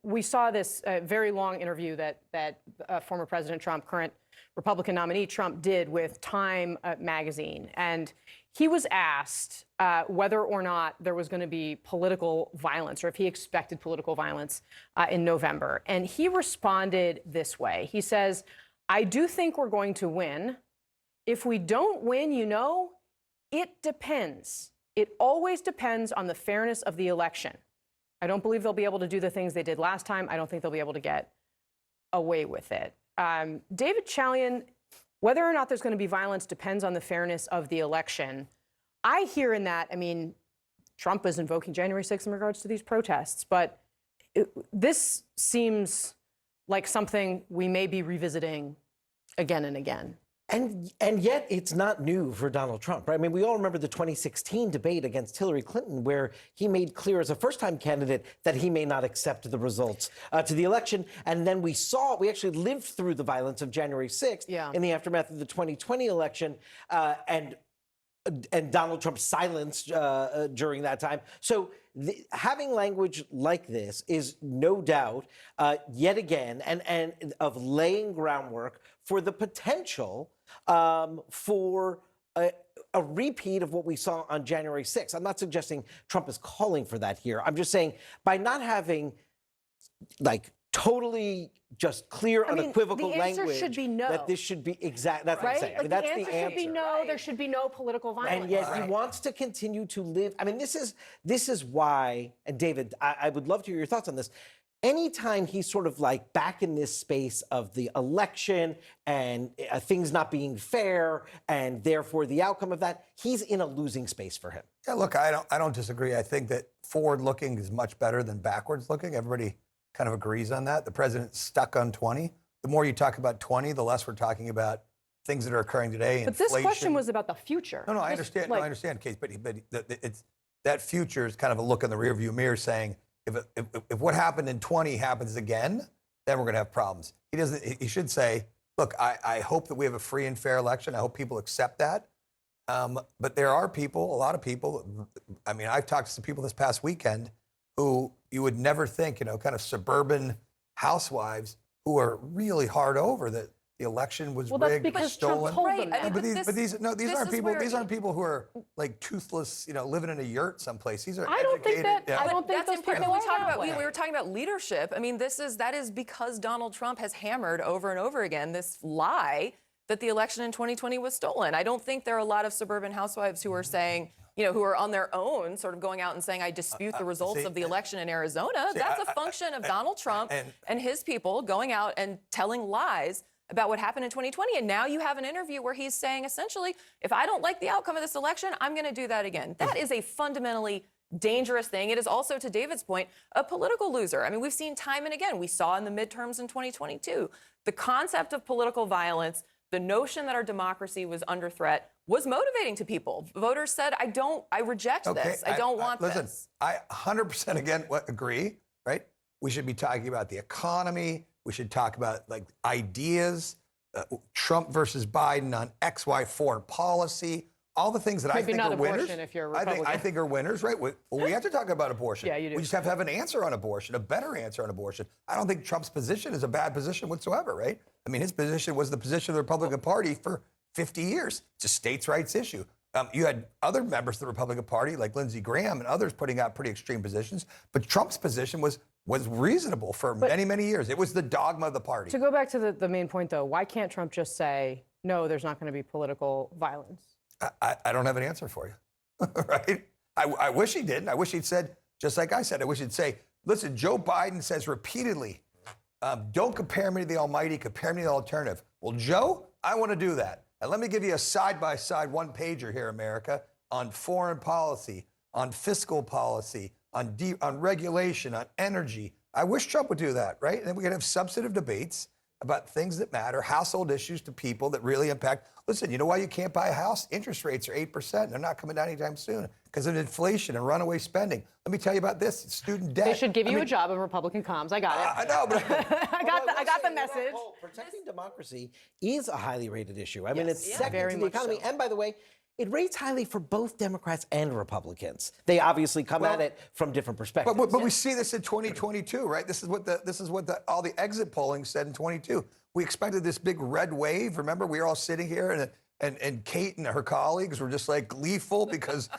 we saw this very long interview that former President Trump, current Republican nominee Trump, did with Time magazine, and he was asked whether or not there was going to be political violence, or if he expected political violence in November, and he responded this way. He says, "I do think we're going to win. If we don't win, it depends. It always depends on the fairness of the election. I don't believe they'll be able to do the things they did last time. I don't think they'll be able to get away with it." David Chalian, whether or not there's going to be violence depends on the fairness of the election. I hear in that, Trump is invoking January 6th in regards to these protests, but this seems like something we may be revisiting again and again. And yet it's not new for Donald Trump, right? We all remember the 2016 debate against Hillary Clinton, where he made clear as a first-time candidate that he may not accept the results to the election. And then we actually lived through the violence of January 6th in the aftermath of the 2020 election, and Donald Trump's silence during that time. So having language like this is no doubt, yet again, and of laying groundwork for the potential for a repeat of what we saw on January 6th. I'm not suggesting Trump is calling for that here. I'm just saying by not having totally just clear, unequivocal language should be no. that this should be exact. That's what I'm saying. That's the answer. Should be no. There should be no political violence. And yet he wants to continue to live. This is why. And David, I would love to hear your thoughts on this. Anytime he's sort of back in this space of the election and things not being fair, and therefore the outcome of that, he's in a losing space for him. Yeah, look, I don't disagree. I think that forward-looking is much better than backwards-looking. Everybody kind of agrees on that. The president's stuck on 20. The more you talk about 20, the less we're talking about things that are occurring today. But this question was about the future. No, I understand. I understand, Case. But it's that future is kind of a look in the rearview mirror, saying if what happened in 20 happens again, then we're going to have problems. He should say, look, I hope that we have a free and fair election. I hope people accept that. But there are people, a lot of people. I've talked to some people this past weekend who you would never think, kind of suburban housewives who are really hard over that the election was rigged, because stolen. Trump told them But these aren't people. These aren't people who are toothless, living in a yurt someplace. These are educated. I don't think those people are we were talking about leadership. That is because Donald Trump has hammered over and over again this lie that the election in 2020 was stolen. I don't think there are a lot of suburban housewives who are saying, who are on their own, sort of going out and saying, I dispute the results of the election in Arizona. That's a function of Donald Trump and his people going out and telling lies about what happened in 2020. And now you have an interview where he's saying, essentially, if I don't like the outcome of this election, I'm going to do that again. That is a fundamentally dangerous thing. It is also, to David's point, a political loser. We've seen time and again. We saw in the midterms in 2022, the concept of political violence, the notion that our democracy was under threat, was motivating to people. Voters said, I reject this. I don't want this. Listen, I 100% again agree, right? We should be talking about the economy. We should talk about ideas, Trump versus Biden on XY foreign policy, all the things that I think are winners. If you're a Republican. I think are winners, right? Well, we have to talk about abortion. Yeah, you do. We just have to have an answer on abortion, a better answer on abortion. I don't think Trump's position is a bad position whatsoever, right? His position was the position of the Republican Party for 50 years. It's a states' rights issue. You had other members of the Republican Party, like Lindsey Graham and others, putting out pretty extreme positions. But Trump's position was reasonable for many, many years. It was the dogma of the party. To go back to the main point, though, why can't Trump just say, no, there's not going to be political violence? I don't have an answer for you, right? I wish he did. I wish he'd said, just like I said, I wish he'd say, listen, Joe Biden says repeatedly, don't compare me to the almighty, compare me to the alternative. Well, Joe, I want to do that. And let me give you a side-by-side one-pager here, America, on foreign policy, on fiscal policy, on regulation, on energy. I wish Trump would do that, right? And then we could have substantive debates about things that matter, household issues to people that really impact. Listen, you know why you can't buy a house? Interest rates are 8%. They're not coming down anytime soon because of inflation and runaway spending. Let me tell you about this, student debt. They should give you a job in Republican comms. I got it. I know, but I got the message. Protecting democracy is a highly rated issue. It's yeah, second very to the much economy. so. And by the way, It rates highly for both Democrats and Republicans. They obviously come at it from different perspectives. But we see this in 2022, right? This is what all the exit polling said in 22. We expected this big red wave. Remember, we were all sitting here, and Kate and her colleagues were just like gleeful because,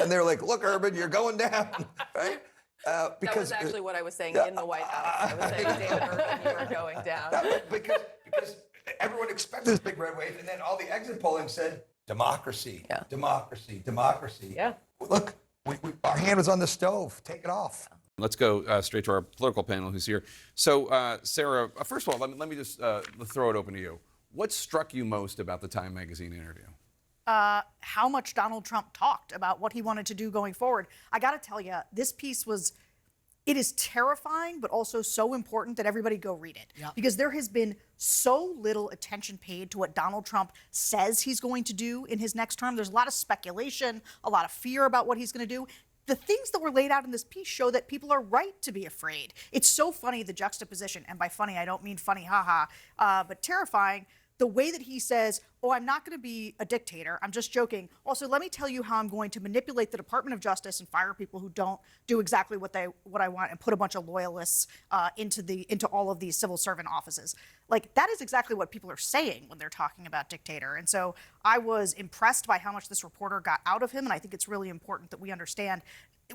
and they were like, "Look, Urban, you're going down," right? That was actually what I was saying in the White House. I was saying, David Urban, you were going down. Because everyone expected this big red wave, and then all the exit polling said democracy, democracy, democracy. Yeah. Look, our hand was on the stove. Take it off. Let's go straight to our political panel who's here. So, Sarah, first of all, let me just throw it open to you. What struck you most about the Time Magazine interview? How much Donald Trump talked about what he wanted to do going forward. I got to tell you, this piece it is terrifying, but also so important that everybody go read it. Because there has been so little attention paid to what Donald Trump says he's going to do in his next term. There's a lot of speculation, a lot of fear about what he's going to do. The things that were laid out in this piece show that people are right to be afraid. It's so funny, the juxtaposition, and by funny, I don't mean funny, haha, but terrifying. The way that he says, oh, I'm not going to be a dictator. I'm just joking. Also, let me tell you how I'm going to manipulate the Department of Justice and fire people who don't do exactly what I want and put a bunch of loyalists into all of these civil servant offices. Like, that is exactly what people are saying when they're talking about dictator. And so I was impressed by how much this reporter got out of him. And I think it's really important that we understand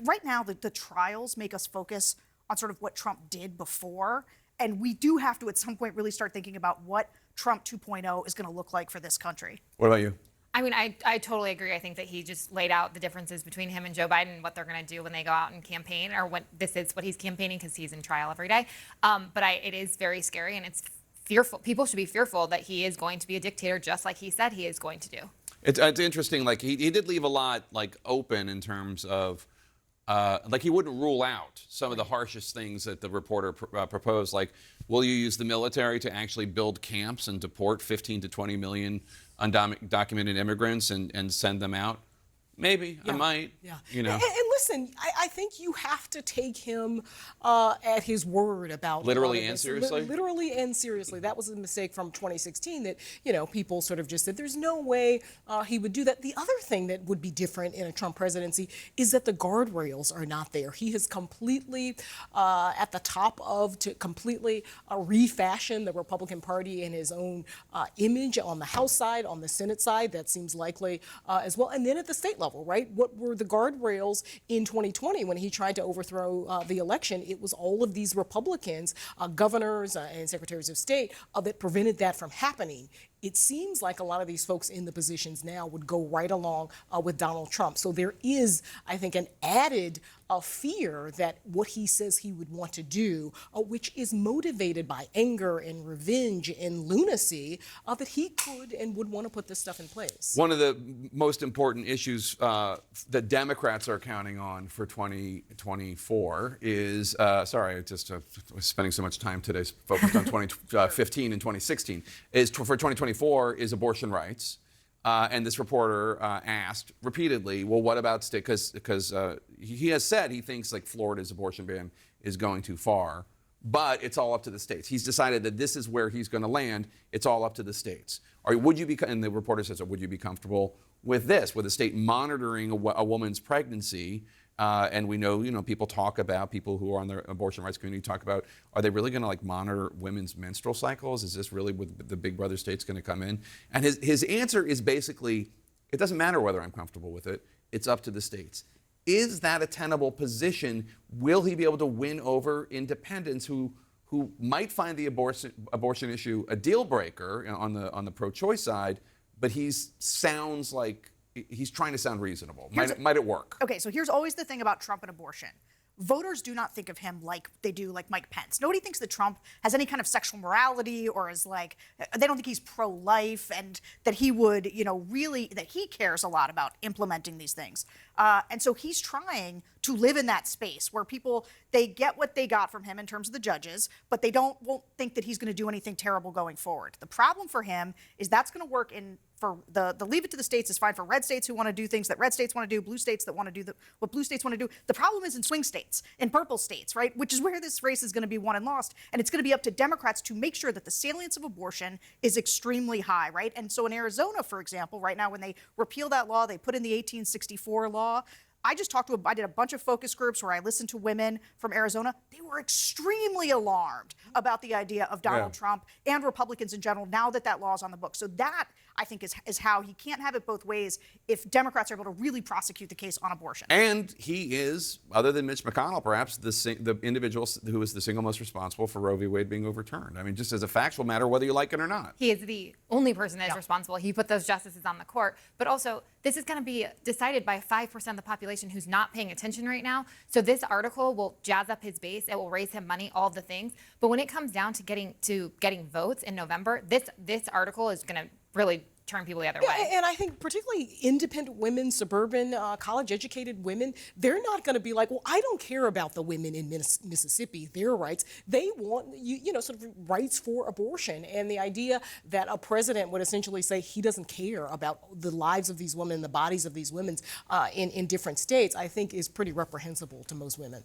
right now that the trials make us focus on sort of what Trump did before. And we do have to, at some point, really start thinking about what Trump 2.0 is going to look like for this country. What about you? I mean, I totally agree. I think that he just laid out the differences between him and Joe Biden and what they're going to do when they go out and campaign, or what this is what he's campaigning, because he's in trial every day. But it is very scary, and it's fearful. People should be fearful that he is going to be a dictator, just like he said he is going to do. It's interesting. Like he did leave a lot open in terms of. He wouldn't rule out some of the harshest things that the reporter proposed, like, will you use the military to actually build camps and deport 15 to 20 million undocumented immigrants and send them out? Maybe. I might. Yeah. You know. And listen, I think you have to take him at his word about literally all of and this. seriously? Literally and seriously. That was a mistake from 2016 that, people sort of just said there's no way he would do that. The other thing that would be different in a Trump presidency is that the guardrails are not there. He has completely at the top of to completely refashion the Republican Party in his own image on the House side, on the Senate side. That seems likely as well. And then at the state level, right? What were the guardrails in 2020 when he tried to overthrow the election? It was all of these Republicans, governors and secretaries of state that prevented that from happening. It seems like a lot of these folks in the positions now would go right along with Donald Trump. So there is, I think, an added fear that what he says he would want to do, which is motivated by anger and revenge and lunacy, that he could and would want to put this stuff in place. One of the most important issues that Democrats are counting on for 2024 is, sorry, I just was spending so much time today focused on 2015 and 2016, is for 2024 is abortion rights. And this reporter asked repeatedly, well, what about state? Because he has said he thinks like Florida's abortion ban is going too far, but it's all up to the states. He's decided that this is where he's going to land. It's all up to the states. Would you be? And the reporter says, would you be comfortable with this, with a state monitoring a woman's pregnancy? And we know, people talk about, people who are on the abortion rights community talk about, are they really going to monitor women's menstrual cycles? Is this really with the big brother states going to come in? And his answer is basically, it doesn't matter whether I'm comfortable with it. It's up to the states. Is that a tenable position? Will he be able to win over independents who might find the abortion issue a deal breaker on the pro-choice side, but sounds like he's trying to sound reasonable. Might it work? Okay, so here's always the thing about Trump and abortion. Voters do not think of him like they do like Mike Pence. Nobody thinks that Trump has any kind of sexual morality or is they don't think he's pro-life and that he would, really, that he cares a lot about implementing these things. And so he's trying to live in that space where people, they get what they got from him in terms of the judges, but they won't think that he's going to do anything terrible going forward. The problem for him is that's going to work for the leave it to the states is fine for red states who want to do things that red states want to do, blue states that want to do what blue states want to do. The problem is in swing states, in purple states, right, which is where this race is going to be won and lost. And it's going to be up to Democrats to make sure that the salience of abortion is extremely high, right? And so in Arizona, for example, right now when they repeal that law, they put in the 1864 law. I did a bunch of focus groups where I listened to women from Arizona. They were extremely alarmed about the idea of Donald Trump and Republicans in general now that that law is on the books. So that, I think, is how he can't have it both ways if Democrats are able to really prosecute the case on abortion. And he is, other than Mitch McConnell, perhaps the individual who is the single most responsible for Roe v. Wade being overturned. I mean, just as a factual matter, whether you like it or not. He is the only person that is responsible. He put those justices on the court. But also, this is going to be decided by 5% of the population who's not paying attention right now. So this article will jazz up his base. It will raise him money, all of the things. But when it comes down to getting votes in November, this article is going to really turn people the other way. And I think particularly independent women, suburban, college-educated women, they're not going to be like, well, I don't care about the women in Mississippi, their rights. They want, sort of rights for abortion. And the idea that a president would essentially say he doesn't care about the lives of these women, the bodies of these women in different states, I think is pretty reprehensible to most women.